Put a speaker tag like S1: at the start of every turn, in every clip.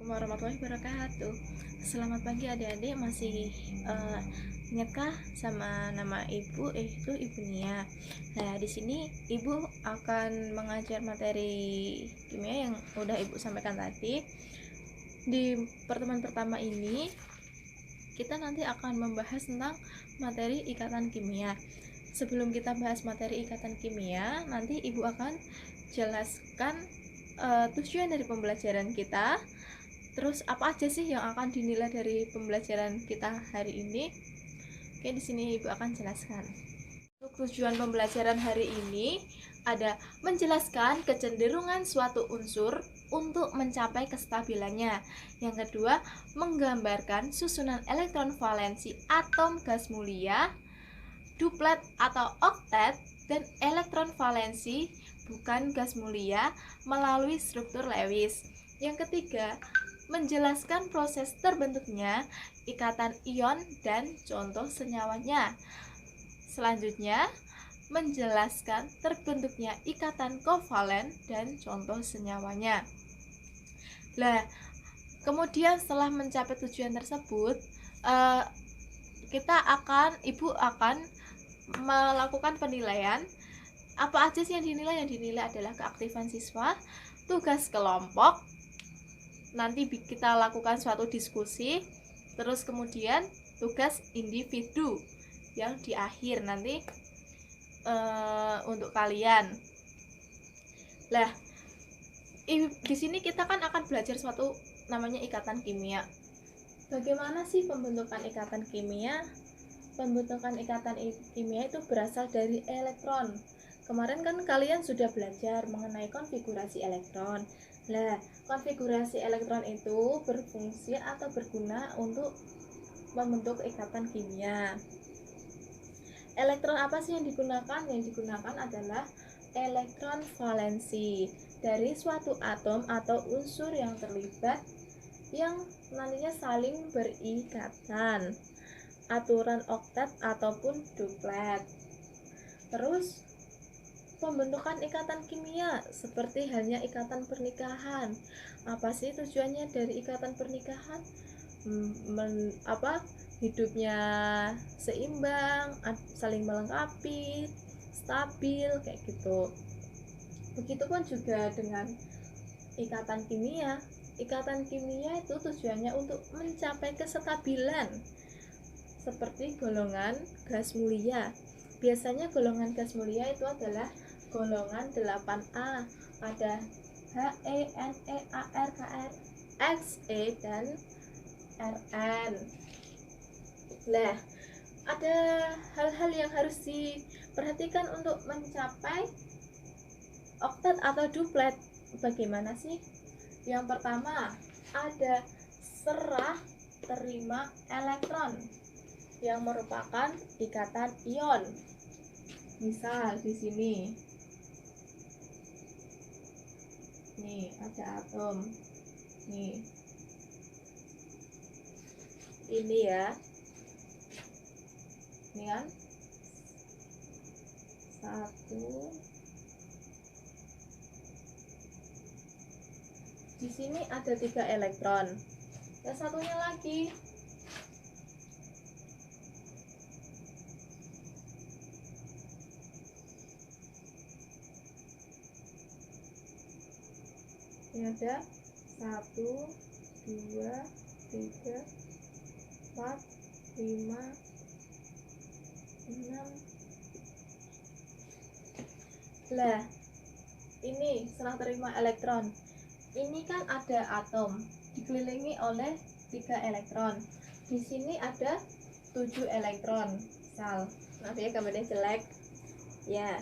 S1: warahmatullahi wabarakatuh. Selamat pagi adik-adik, masih ingatkah sama nama ibu? Itu Ibu Nia. Nah, di sini ibu akan mengajar materi kimia yang udah ibu sampaikan tadi. Di pertemuan pertama ini kita nanti akan membahas tentang materi ikatan kimia. Sebelum kita bahas materi ikatan kimia, nanti ibu akan jelaskan tujuan dari pembelajaran kita. Terus apa aja sih yang akan dinilai dari pembelajaran kita hari ini? Oke, di sini Ibu akan jelaskan. Untuk tujuan pembelajaran hari ini ada menjelaskan kecenderungan suatu unsur untuk mencapai kestabilannya. Yang kedua, menggambarkan susunan elektron valensi atom gas mulia, duplet atau oktet, dan elektron valensi bukan gas mulia melalui struktur Lewis. Yang ketiga, menjelaskan proses terbentuknya ikatan ion dan contoh senyawanya. Selanjutnya, menjelaskan terbentuknya ikatan kovalen dan contoh senyawanya. Nah, kemudian setelah mencapai tujuan tersebut, Ibu akan melakukan penilaian. Apa aja sih yang dinilai? Yang dinilai adalah keaktifan siswa, tugas kelompok, nanti kita lakukan suatu diskusi, terus kemudian tugas individu yang di akhir nanti untuk kalian. Lah, di sini kita kan akan belajar suatu namanya ikatan kimia. Bagaimana sih pembentukan ikatan kimia? Pembentukan ikatan kimia itu berasal dari elektron. Kemarin kan kalian sudah belajar mengenai konfigurasi elektron. Nah, konfigurasi elektron itu berfungsi atau berguna untuk membentuk ikatan kimia. Elektron apa sih yang digunakan? Yang digunakan adalah elektron valensi dari suatu atom atau unsur yang terlibat yang nantinya saling berikatan, aturan oktet ataupun duplet. Terus pembentukan ikatan kimia seperti halnya ikatan pernikahan. Apa sih tujuannya dari ikatan pernikahan? Hidupnya seimbang, saling melengkapi, stabil, kayak gitu. Begitupun juga dengan ikatan kimia. Ikatan kimia itu tujuannya untuk mencapai kestabilan seperti golongan gas mulia. Biasanya golongan gas mulia itu adalah golongan 8A. Ada He, Ne, Ar, Kr, Xe, dan Rn. Nah, ada hal-hal yang harus diperhatikan untuk mencapai oktet atau duplet. Bagaimana sih? Yang pertama, ada serah terima elektron yang merupakan ikatan ion. Misal di sini. Nih, ada atom. Nih. Ini ya. Ini kan satu. Di sini ada 3 elektron. Yang satunya lagi. Ini ada 1, 2, 3, 4, 5, 6. Lah, ini serah terima elektron. Ini kan ada atom dikelilingi oleh 3 elektron. Di sini ada 7 elektron. Misal, maaf ya gambarnya jelek. Ya.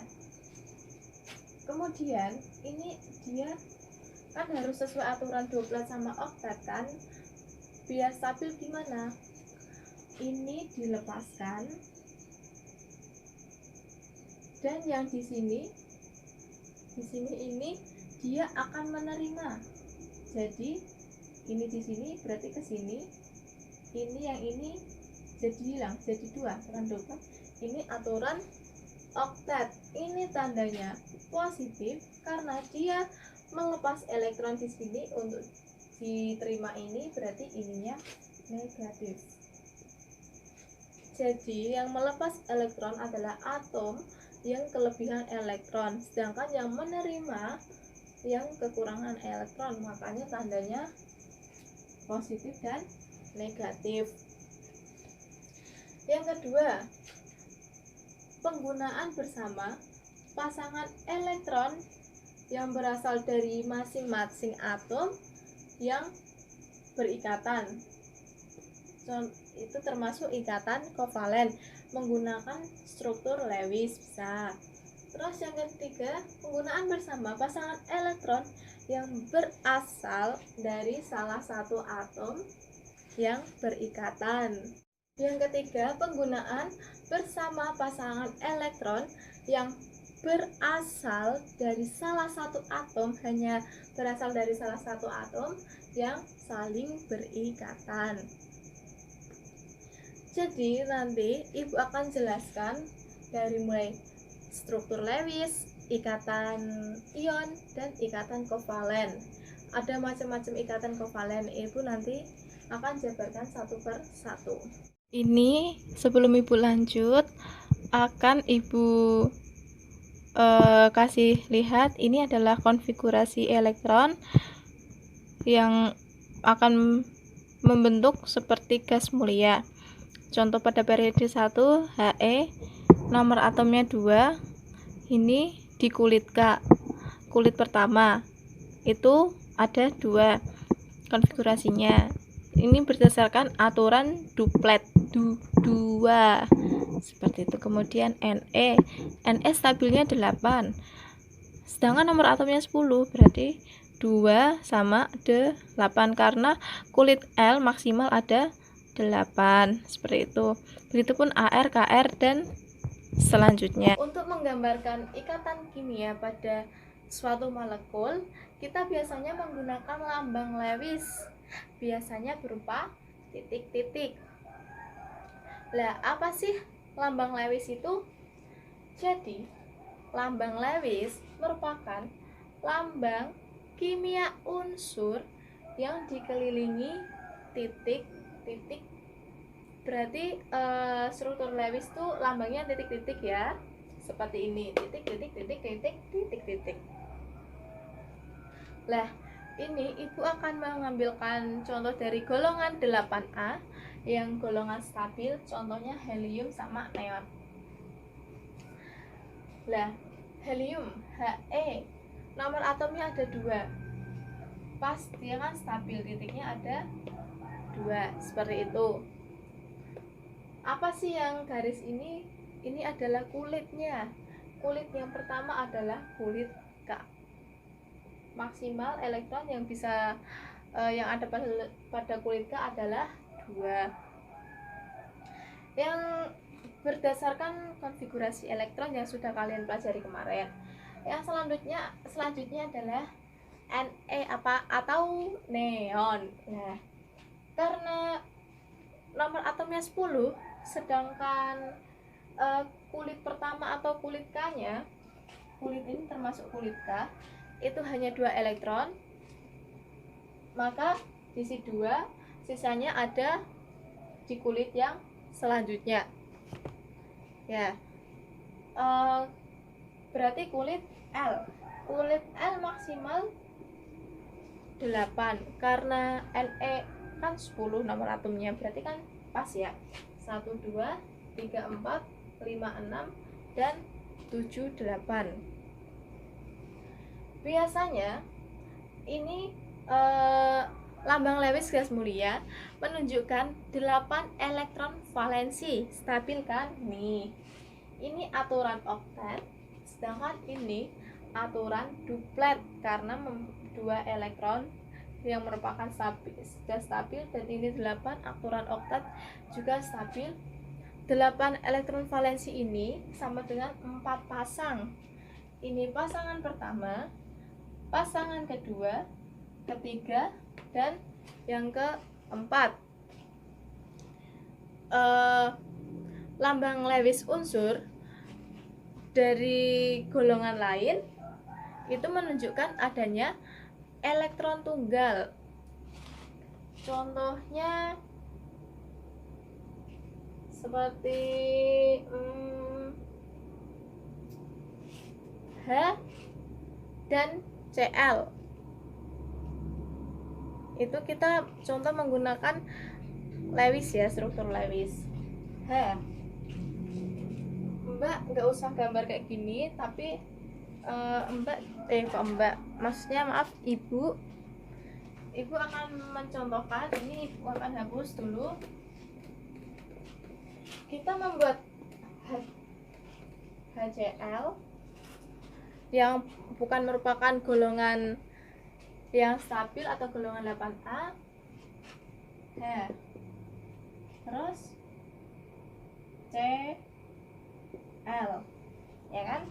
S1: Kemudian ini dia kan harus sesuai aturan duplet sama oktet kan. Biar stabil gimana? Ini dilepaskan. Dan yang di sini ini dia akan menerima. Jadi ini di sini berarti ke sini. Ini yang ini jadi hilang, jadi 2 aturan duplet. Ini aturan oktet. Ini tandanya positif karena dia melepas elektron di sini untuk diterima ini berarti ininya negatif. Jadi yang melepas elektron adalah atom yang kelebihan elektron, sedangkan yang menerima yang kekurangan elektron, makanya tandanya positif dan negatif. Yang kedua, penggunaan bersama pasangan elektron yang berasal dari masing-masing atom yang berikatan. Itu termasuk ikatan kovalen menggunakan struktur Lewis bisa. Terus yang ketiga, penggunaan bersama pasangan elektron yang berasal dari salah satu atom yang berikatan. Yang ketiga, penggunaan bersama pasangan elektron yang berasal dari salah satu atom, hanya berasal dari salah satu atom yang saling berikatan. Jadi nanti Ibu akan jelaskan dari mulai struktur Lewis, ikatan ion, dan ikatan kovalen. Ada macam-macam ikatan kovalen, Ibu nanti akan jabarkan satu per satu. Ini sebelum Ibu lanjut, akan Ibu kasih lihat, ini adalah konfigurasi elektron yang akan membentuk seperti gas mulia. Contoh pada periode 1, He, nomor atomnya 2, ini di kulit K. Kulit pertama itu ada 2 konfigurasinya. Ini berdasarkan aturan duplet 2 seperti itu. Kemudian Ne stabilnya 8, sedangkan nomor atomnya 10, berarti 2 sama 8 karena kulit L maksimal ada 8, seperti itu. Begitupun Ar, Kr, dan selanjutnya. Untuk menggambarkan ikatan kimia pada suatu molekul, kita biasanya menggunakan lambang Lewis, biasanya berupa titik-titik. Lah, apa sih lambang Lewis itu? Jadi, lambang Lewis merupakan lambang kimia unsur yang dikelilingi titik-titik. Berarti struktur Lewis itu lambangnya titik-titik ya, seperti ini, titik-titik. Lah, ini Ibu akan mengambilkan contoh dari golongan 8A yang golongan stabil, contohnya helium sama neon. Lah, helium He, nomor atomnya ada 2, pas dia kan stabil, titiknya ada 2, seperti itu. Apa sih yang garis ini? Ini adalah kulitnya. Kulit yang pertama adalah kulit K. Maksimal elektron yang bisa yang ada pada kulit K adalah 2. Yang berdasarkan konfigurasi elektron yang sudah kalian pelajari kemarin. Yang selanjutnya adalah Ne atau neon. Nah, karena nomor atomnya 10, sedangkan kulit pertama atau kulit K-nya, kulit ini termasuk kulit K, itu hanya 2 elektron, maka isi 2, sisanya ada di kulit yang selanjutnya. Ya, berarti kulit L maksimal 8, karena Ne kan 10 nomor atomnya, berarti kan pas ya, 1, 2, 3, 4, 5, 6, dan 7, 8. Biasanya ini lambang Lewis gas mulia menunjukkan 8 elektron valensi, stabil kan? Nih, ini aturan oktet, sedangkan ini aturan duplet karena 2 elektron yang merupakan sudah stabil, dan ini 8 aturan oktet juga stabil. 8 elektron valensi ini sama dengan 4 pasang. Ini pasangan pertama, pasangan kedua, ketiga, dan yang keempat. Lambang Lewis unsur dari golongan lain itu menunjukkan adanya elektron tunggal. Contohnya seperti H dan Cl. Itu kita contoh menggunakan Lewis ya, struktur Lewis. H. Mbak nggak usah gambar kayak gini, tapi maksudnya maaf, ibu akan mencontohkan. Ini ibu akan hapus dulu. Kita membuat HCl yang bukan merupakan golongan yang stabil atau golongan 8A. Terus Cl, ya kan?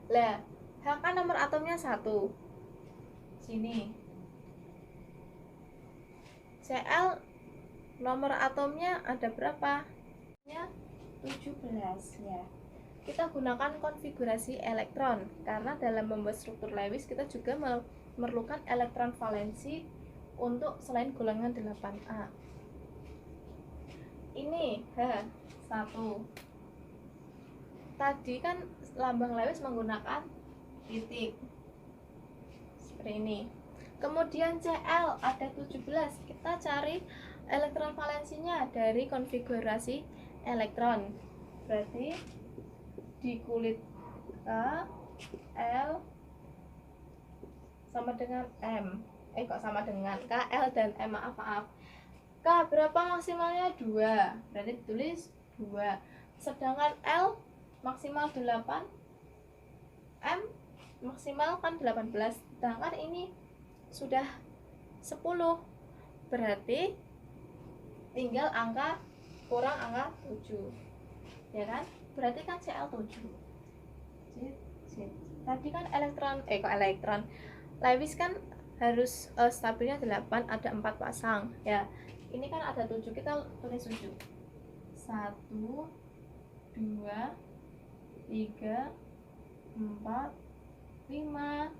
S1: Lah, H kan nomor atomnya 1. Sini. Cl nomor atomnya ada berapa? Ya, 17 ya. Kita gunakan konfigurasi elektron karena dalam membuat struktur Lewis kita juga memerlukan elektron valensi untuk selain golongan 8A. Ini H1. Tadi kan lambang Lewis menggunakan titik seperti ini. Kemudian Cl ada 17. Kita cari elektron valensinya dari konfigurasi elektron. Berarti di kulit K, L sama dengan M. Kok sama dengan K, L dan M, maaf. K berapa maksimalnya? 2. Berarti ditulis 2. Sedangkan L maksimal 8, M maksimal kan 18. Sedangkan ini sudah 10. Berarti tinggal angka kurang angka 7. Ya kan? Berarti kan Cl 7. Tadi kan elektron Lewis kan harus stabilnya 8, ada 4 pasang ya. Ini kan ada 7, kita tulis 7. 1 2 3 4 5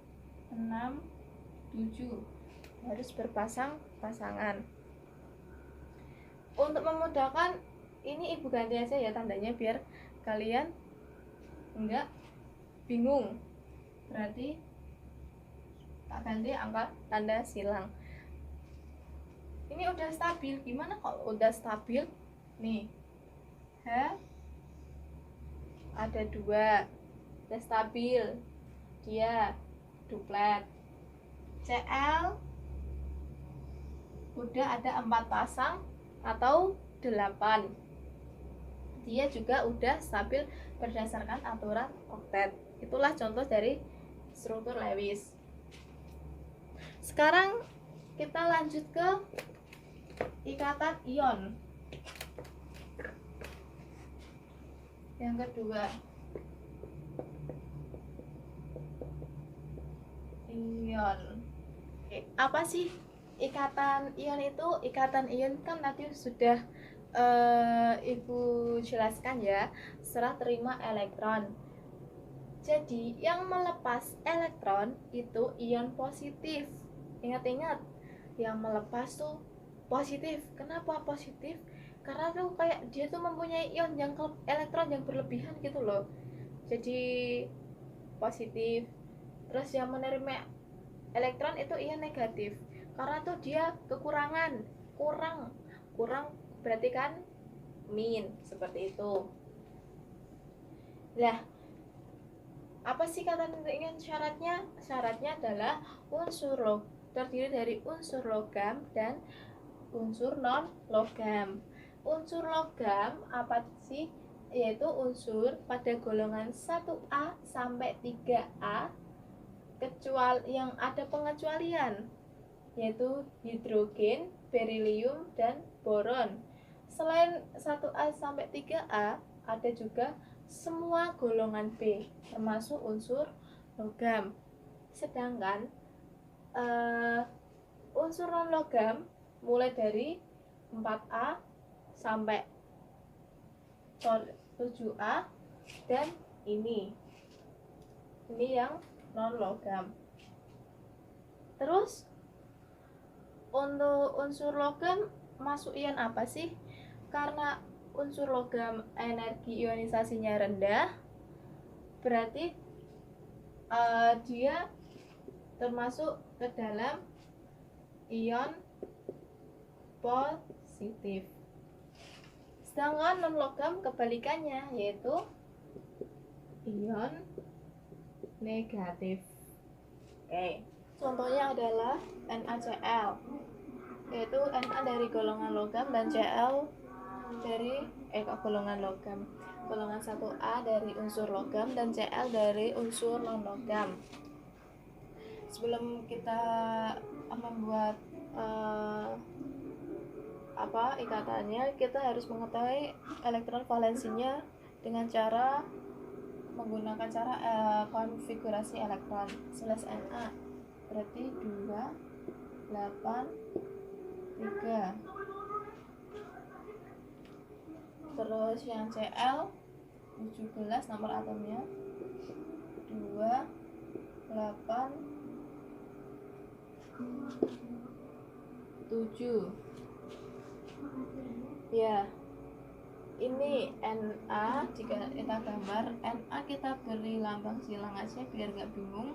S1: 6 7. Harus berpasang-pasangan. Untuk memudahkan, ini ibu ganti aja ya tandanya biar kalian enggak bingung. Berarti tak ganti angka tanda silang. Ini udah stabil. Gimana kalau udah stabil? Nih, H ada 2, udah stabil, dia duplet. Cl udah ada 4 pasang atau 8. Dia juga udah stabil berdasarkan aturan oktet. Itulah contoh dari struktur Lewis. Sekarang kita lanjut ke ikatan ion. Yang kedua, ion. Apa sih ikatan ion itu? Ikatan ion kan tadi sudah ibu jelaskan ya, serah terima elektron. Jadi yang melepas elektron itu ion positif. Ingat-ingat, yang melepas tuh positif. Kenapa positif? Karena tuh kayak dia tuh mempunyai ion yang elektron yang berlebihan gitu loh. Jadi positif. Terus yang menerima elektron itu ion negatif. Karena tuh dia kekurangan, kurang berarti kan min, seperti itu. Lah, apa sih kata ion syaratnya? Syaratnya adalah terdiri dari unsur logam dan unsur non logam. Unsur logam apa sih? Yaitu unsur pada golongan 1A sampai 3A kecuali yang ada pengecualian, yaitu hidrogen, berilium, dan boron. Selain 1A sampai 3A, ada juga semua golongan B, termasuk unsur logam. Sedangkan unsur non logam mulai dari 4A sampai 7A dan ini yang non logam. Terus Untuk unsur logam masuk ion apa sih? Karena unsur logam energi ionisasinya rendah, berarti dia termasuk ke dalam ion positif. Sedangkan non logam kebalikannya, yaitu ion negatif. Oke, contohnya adalah NaCl, yaitu Na dari golongan logam dan Cl dari golongan logam, golongan 1A dari unsur logam dan Cl dari unsur non logam. Sebelum kita membuat ikatannya, kita harus mengetahui elektron valensinya dengan cara menggunakan cara konfigurasi elektron. Seles Na berarti 2, 8, 3. Terus yang Cl 17 nomor atomnya 2, 8, 7. Ya, ini Na. Jika kita gambar Na, kita beri lambang silang aja biar nggak bingung.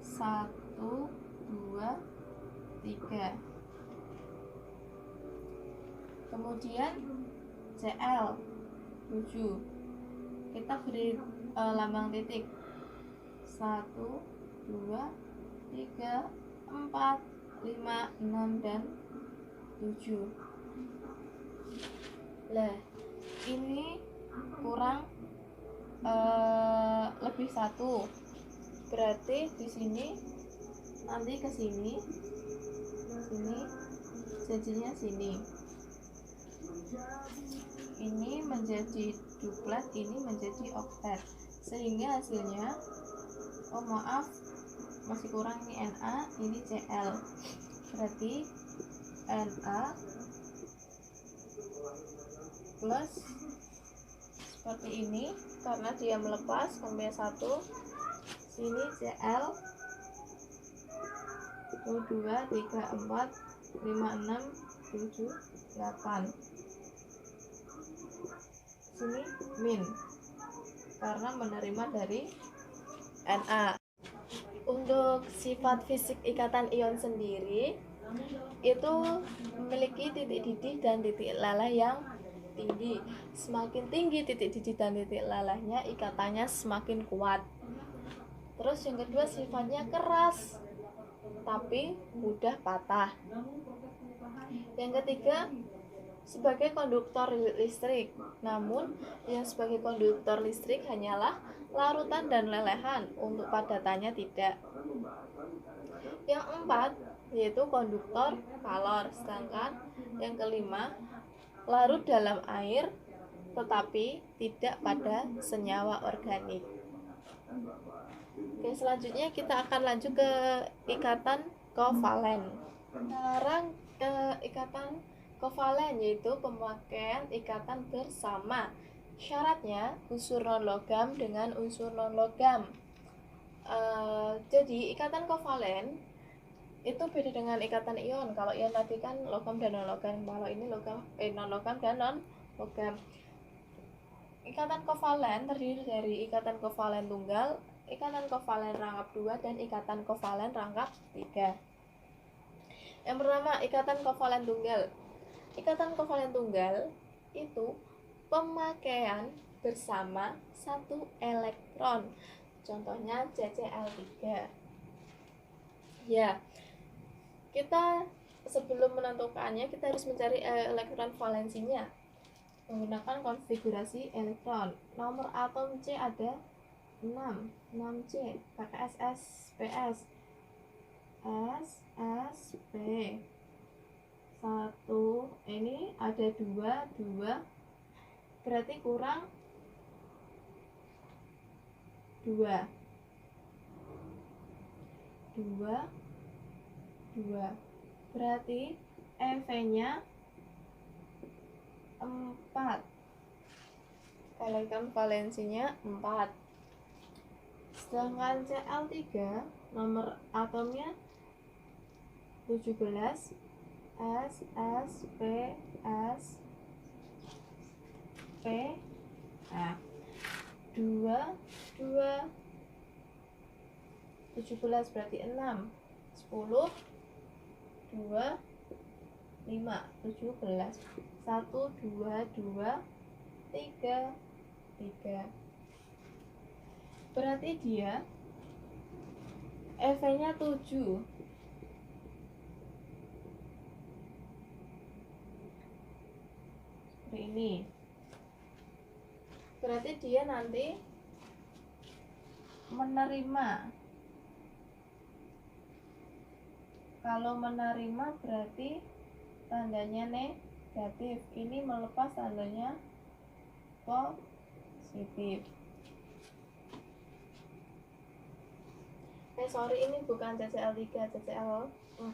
S1: 1, 2, 3. Kemudian Cl 7, kita beri lambang titik. 1, 2, 3, 4, 5, 6, dan 7. Lah, ini kurang lebih 1. Berarti di sini nanti ke sini jadinya sini. Ini menjadi duplet, ini menjadi oktet. Sehingga hasilnya masih kurang ini Na, ini Cl. Berarti Na plus seperti ini karena dia melepas sampai 1. Sini Cl 1, 2, 3, 4, 5, 6, 7, 8. Sini min karena menerima dari Na. Untuk sifat fisik ikatan ion sendiri itu memiliki titik didih dan titik lalah yang tinggi. Semakin tinggi titik didih dan titik lalahnya, ikatannya semakin kuat. Terus yang kedua, sifatnya keras tapi mudah patah. Yang ketiga, sebagai konduktor listrik. Namun yang sebagai konduktor listrik hanyalah larutan dan lelehan, untuk padatannya tidak. Yang empat yaitu konduktor kalor. Sedangkan yang kelima, larut dalam air tetapi tidak pada senyawa organik. Oke, selanjutnya kita akan lanjut ke ikatan kovalen. Sekarang ke ikatan kovalen, yaitu pemakaian ikatan bersama. Syaratnya unsur non logam dengan unsur non logam. Jadi ikatan kovalen itu beda dengan ikatan ion. Kalau ion tadi kan logam dan non logam, kalau ini non logam dan non logam. Ikatan kovalen terdiri dari ikatan kovalen tunggal, ikatan kovalen rangkap 2, dan ikatan kovalen rangkap 3. Yang pertama, ikatan kovalen tunggal. Ikatan kovalen tunggal itu pemakaian bersama satu elektron. Contohnya CCl3. Ya, kita sebelum menentukannya kita harus mencari elektron valensinya menggunakan konfigurasi elektron. Nomor atom C ada 6 C, pakai SSPS. SSP 1, ini ada 2, berarti kurang 2, berarti EV-nya 4, elektron valensinya 4. Sedangkan Cl3 nomor atomnya 17 S S P S P. Nah, 2 17 berarti 6 10 2 5 17 1 2 2 3 3. Berarti dia EV nya 7. Seperti ini. Berarti dia nanti menerima. Kalau menerima berarti tandanya negatif. Ini melepas tandanya positif. Sorry, ini bukan CCL 3, CCL 4.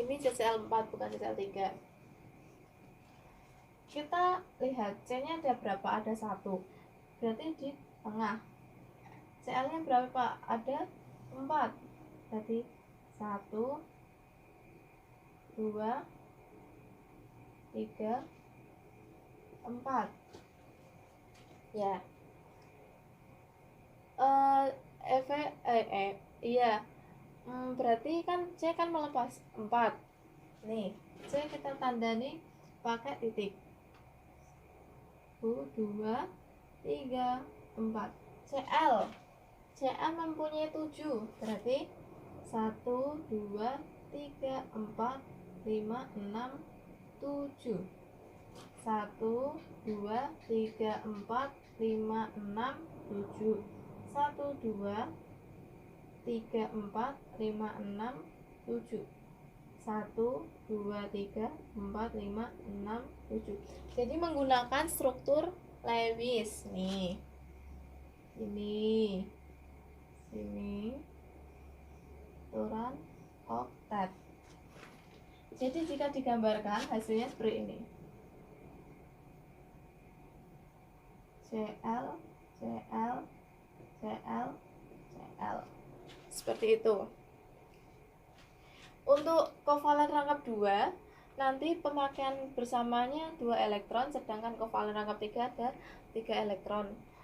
S1: Ini CCL 4 bukan CCL 3. Kita lihat C-nya ada berapa? Ada 1. Berarti di tengah. CL-nya berapa? Ada 4. Berarti 1 2 3 4. Ya. Iya. Berarti kan C kan melepas 4. Nih, C kita tandani pakai titik. 1 2 3 4. CL mempunyai 7. Berarti 1 2 3 4 5 6 7. 1 2 3 4 5 6 7. 1 2 3 4 5 6 7. 1 2 3 4 5 6 7. Jadi menggunakan struktur Lewis nih. Ini sini aturan oktet. Jadi jika digambarkan hasilnya seperti ini. CL CL CL CL. Seperti itu. Untuk kovalen rangkap 2, nanti pemakaian bersamanya 2 elektron, sedangkan kovalen rangkap 3 ada 3 elektron.